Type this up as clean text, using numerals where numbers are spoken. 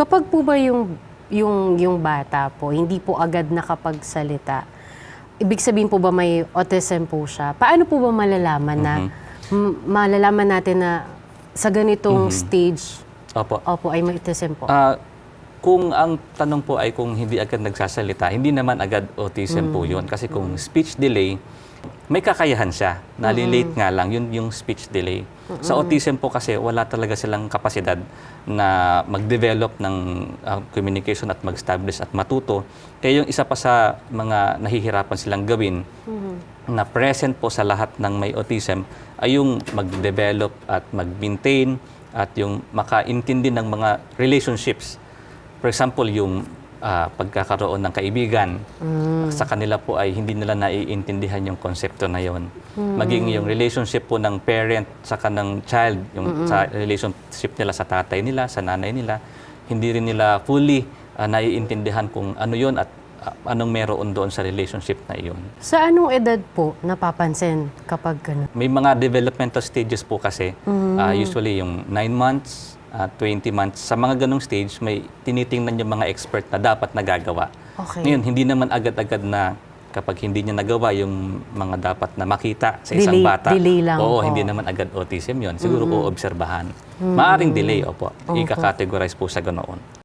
Kapag po ba yung bata po, hindi po agad nakapagsalita, ibig sabihin po ba may autism po siya? Paano po ba malalaman na, malalaman natin na sa ganitong stage, opo, ay may autism po? Kung ang tanong po ay kung hindi agad nagsasalita, hindi naman agad autism po yun. Kasi kung speech delay, may kakayahan siya. Nalilate nga lang, yun yung speech delay. Sa autism po kasi, wala talaga silang kapasidad na mag-develop ng communication at mag-establish at matuto. Kaya yung isa pa sa mga nahihirapan silang gawin, na present po sa lahat ng may autism, ay yung mag-develop at mag-maintain at yung makaintindi ng mga relationships. For example, yung pagkakaroon ng kaibigan, sa kanila po ay hindi nila naiintindihan yung konsepto na yon. Maging yung relationship po ng parent sa kanang child, yung sa relationship nila sa tatay nila, sa nanay nila, hindi rin nila fully naiintindihan kung ano yon at anong meron doon sa relationship na iyon. Sa anong edad po napapansin kapag gano'n? May mga developmental stages po kasi, usually yung 9 months, 20 months. Sa mga ganong stage, may tinitingnan yung mga expert na dapat nagagawa. Okay. Ngayon, hindi naman agad-agad na kapag hindi niya nagawa yung mga dapat na makita sa isang bata. Delay lang po. Hindi naman agad autism yon. Siguro po obserbahan. Maaring delay, opo. Ika-categorize po sa ganoon.